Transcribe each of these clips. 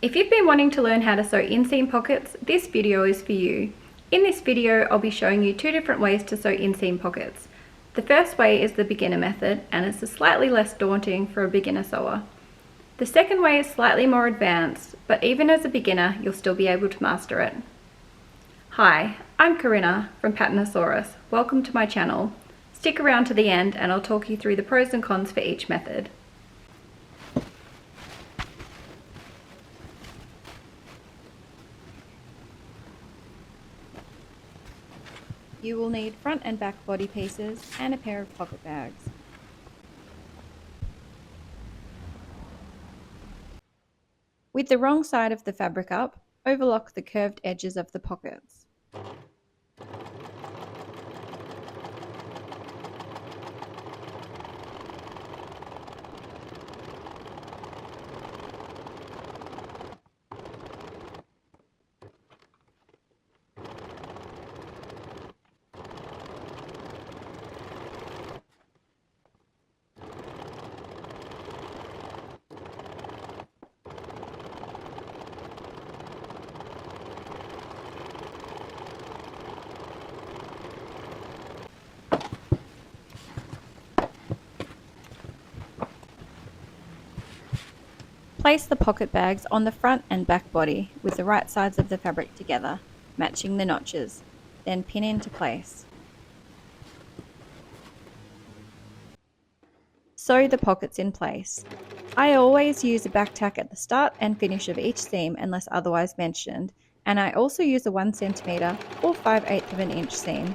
If you've been wanting to learn how to sew inseam pockets, this video is for you. In this video, I'll be showing you two different ways to sew inseam pockets. The first way is the beginner method, and it's slightly less daunting for a beginner sewer. The second way is slightly more advanced, but even as a beginner, you'll still be able to master it. Hi, I'm Corinna from Patternosaurus. Welcome to my channel. Stick around to the end and I'll talk you through the pros and cons for each method. You will need front and back body pieces and a pair of pocket bags. With the wrong side of the fabric up, overlock the curved edges of the pockets. Place the pocket bags on the front and back body with the right sides of the fabric together, matching the notches, then pin into place. Sew the pockets in place. I always use a back tack at the start and finish of each seam unless otherwise mentioned, and I also use a 1 cm or 5/8 of an inch seam.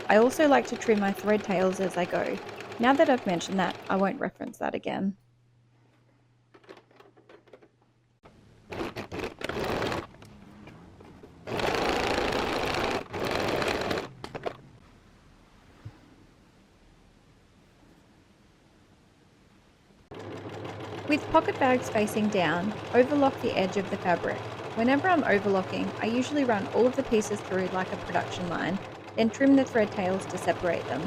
I also like to trim my thread tails as I go. Now that I've mentioned that, I won't reference that again. With pocket bags facing down, overlock the edge of the fabric. Whenever I'm overlocking, I usually run all of the pieces through like a production line, then trim the thread tails to separate them.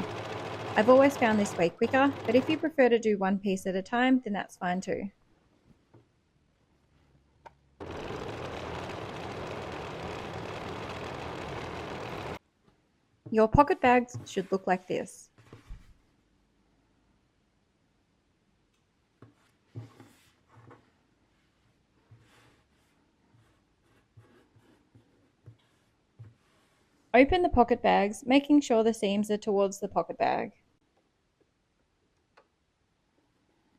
I've always found this way quicker, but if you prefer to do one piece at a time, then that's fine too. Your pocket bags should look like this. Open the pocket bags, making sure the seams are towards the pocket bag.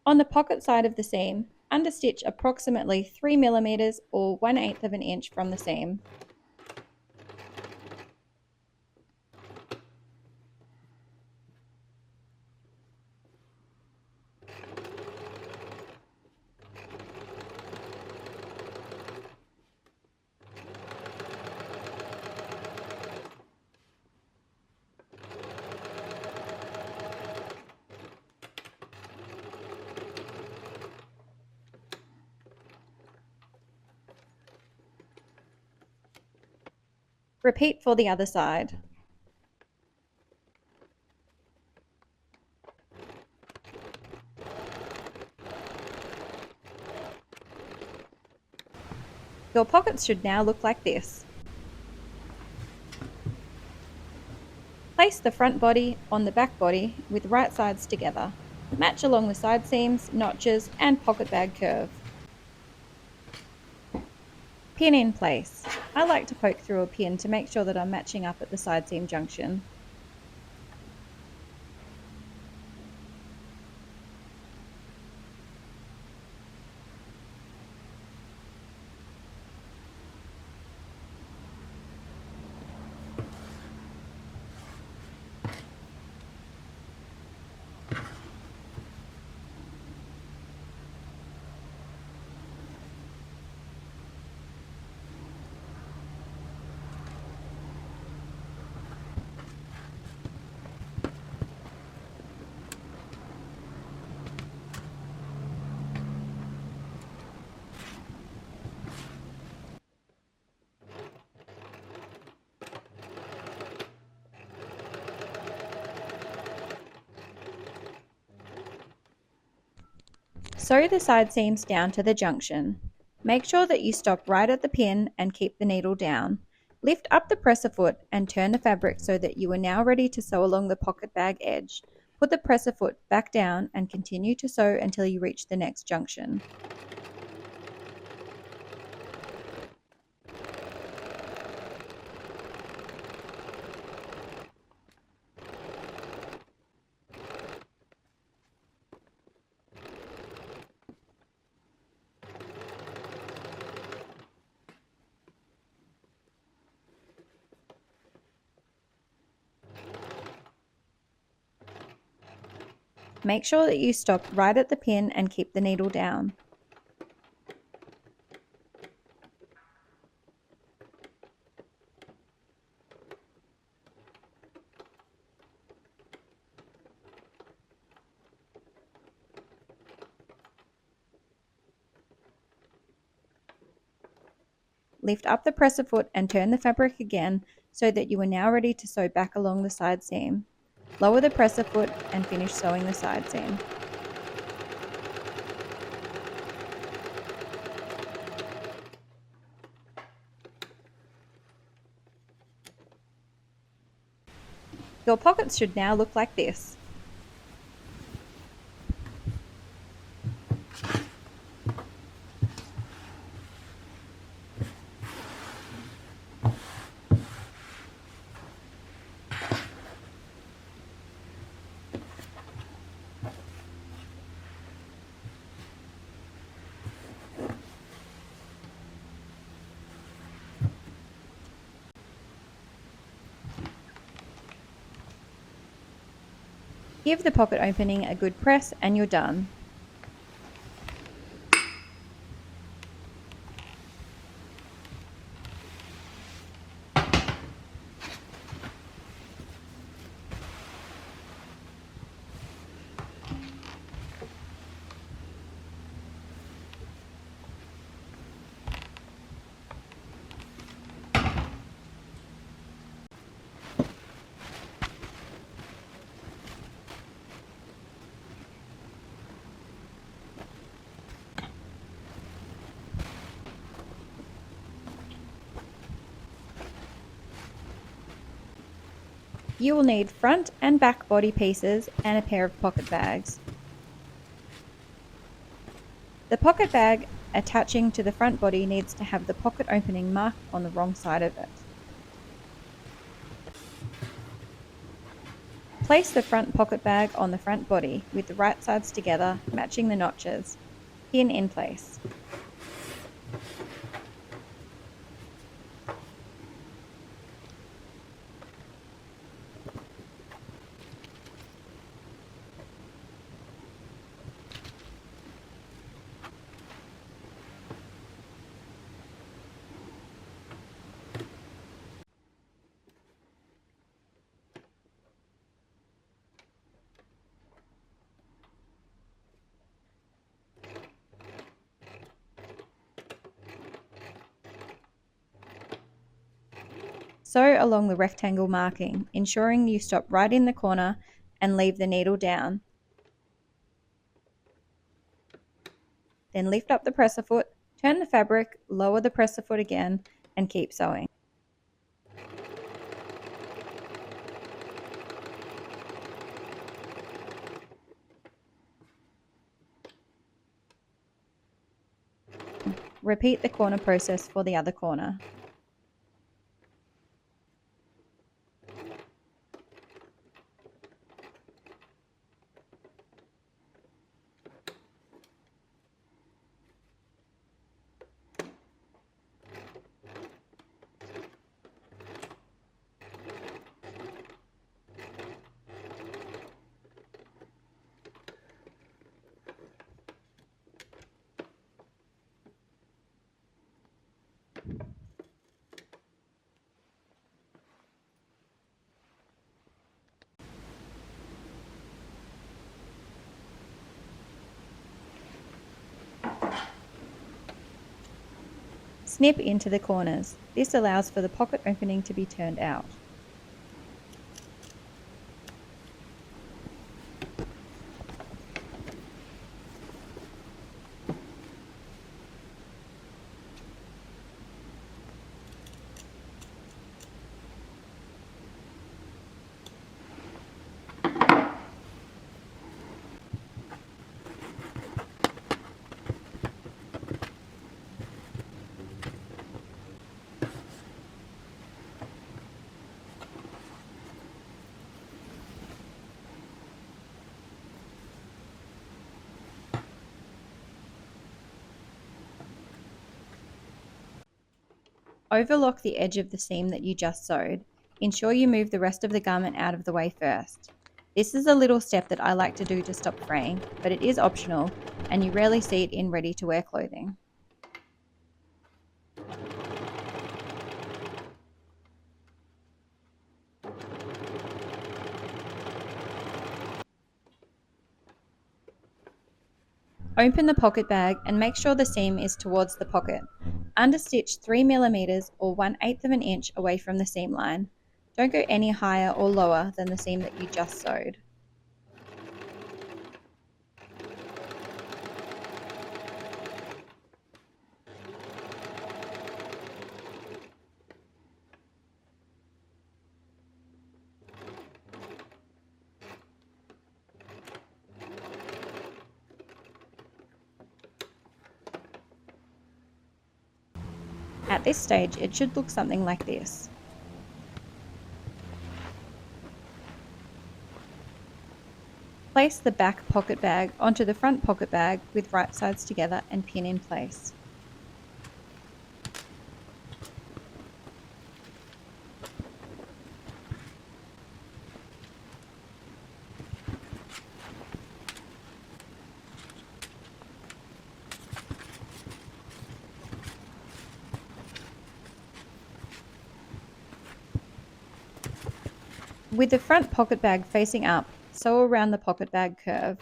On the pocket side of the seam, understitch approximately 3 mm or 1/8 of an inch from the seam. Repeat for the other side. Your pockets should now look like this. Place the front body on the back body with right sides together. Match along the side seams, notches, and pocket bag curve. Pin in place. I like to poke through a pin to make sure that I'm matching up at the side seam junction. Sew the side seams down to the junction. Make sure that you stop right at the pin and keep the needle down. Lift up the presser foot and turn the fabric so that you are now ready to sew along the pocket bag edge. Put the presser foot back down and continue to sew until you reach the next junction. Make sure that you stop right at the pin and keep the needle down. Lift up the presser foot and turn the fabric again so that you are now ready to sew back along the side seam. Lower the presser foot and finish sewing the side seam. Your pockets should now look like this. Give the pocket opening a good press and you're done. You will need front and back body pieces and a pair of pocket bags. The pocket bag attaching to the front body needs to have the pocket opening marked on the wrong side of it. Place the front pocket bag on the front body with the right sides together, matching the notches. Pin in place. Sew along the rectangle marking, ensuring you stop right in the corner and leave the needle down. Then lift up the presser foot, turn the fabric, lower the presser foot again, and keep sewing. Repeat the corner process for the other corner. Snip into the corners. This allows for the pocket opening to be turned out. Overlock the edge of the seam that you just sewed. Ensure you move the rest of the garment out of the way first. This is a little step that I like to do to stop fraying, but it is optional and you rarely see it in ready-to-wear clothing. Open the pocket bag and make sure the seam is towards the pocket. Understitch 3 mm or 1/8 of an inch away from the seam line. Don't go any higher or lower than the seam that you just sewed. At this stage, it should look something like this. Place the back pocket bag onto the front pocket bag with right sides together and pin in place. With the front pocket bag facing up, sew around the pocket bag curve.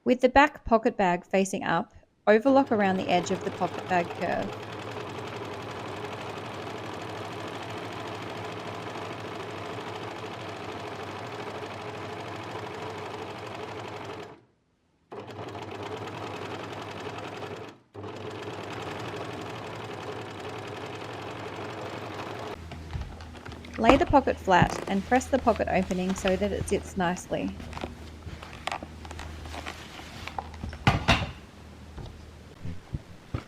With the back pocket bag facing up, overlock around the edge of the pocket bag curve. Lay the pocket flat and press the pocket opening so that it sits nicely.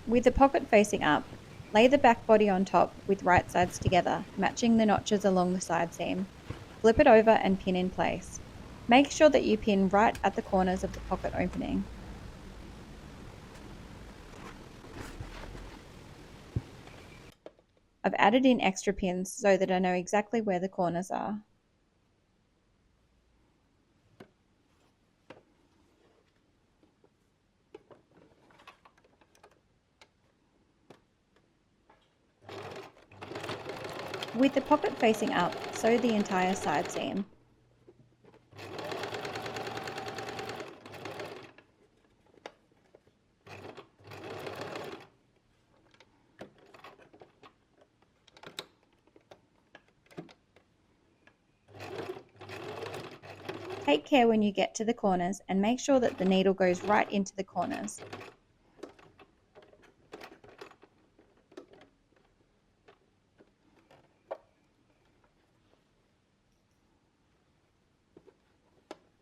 With the pocket facing up, lay the back body on top with right sides together, matching the notches along the side seam. Flip it over and pin in place. Make sure that you pin right at the corners of the pocket opening. I've added in extra pins so that I know exactly where the corners are. With the pocket facing up, sew the entire side seam. Take care when you get to the corners and make sure that the needle goes right into the corners.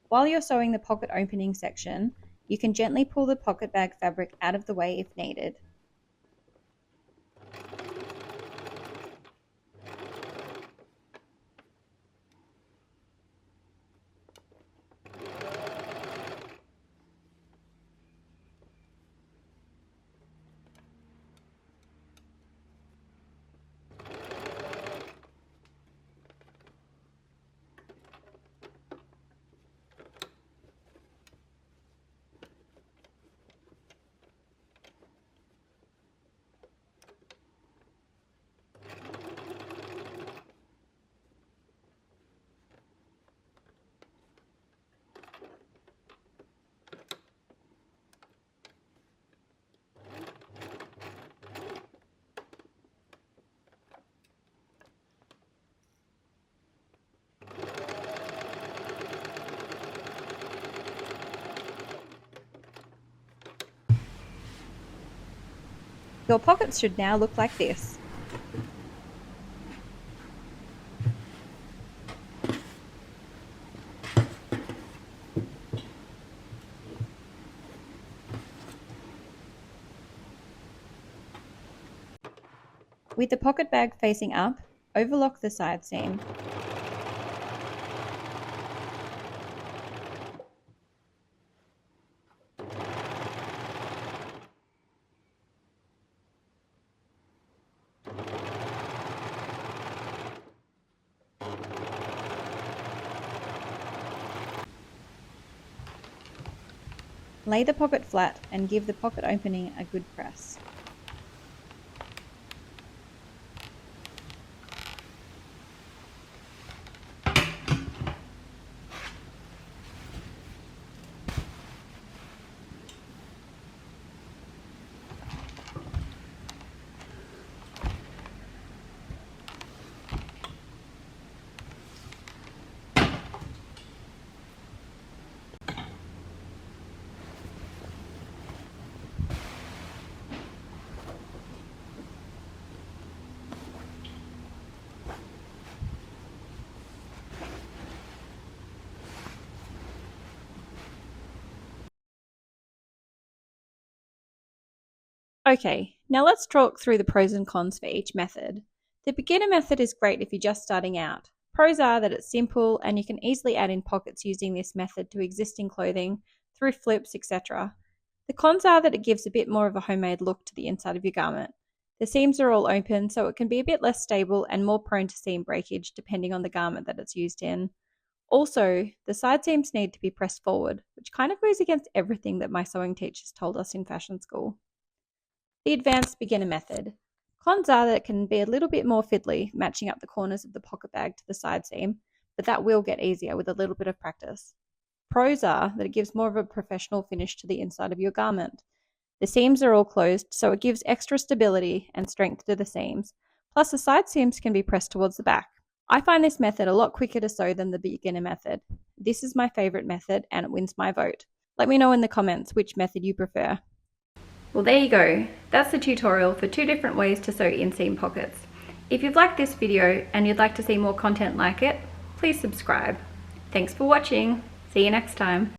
While you're sewing the pocket opening section, you can gently pull the pocket bag fabric out of the way if needed. Your pockets should now look like this. With the pocket bag facing up, overlock the side seam. Lay the pocket flat and give the pocket opening a good press. Okay, now let's talk through the pros and cons for each method. The beginner method is great if you're just starting out. Pros are that it's simple and you can easily add in pockets using this method to existing clothing, through flips, etc. The cons are that it gives a bit more of a homemade look to the inside of your garment. The seams are all open, so it can be a bit less stable and more prone to seam breakage depending on the garment that it's used in. Also, the side seams need to be pressed forward, which kind of goes against everything that my sewing teachers told us in fashion school. The advanced beginner method. Cons are that it can be a little bit more fiddly, matching up the corners of the pocket bag to the side seam, but that will get easier with a little bit of practice. Pros are that it gives more of a professional finish to the inside of your garment. The seams are all closed, so it gives extra stability and strength to the seams, plus the side seams can be pressed towards the back. I find this method a lot quicker to sew than the beginner method. This is my favourite method and it wins my vote. Let me know in the comments which method you prefer. Well, there you go. That's the tutorial for 2 different ways to sew inseam pockets. If you've liked this video and you'd like to see more content like it, please subscribe. Thanks for watching. See you next time.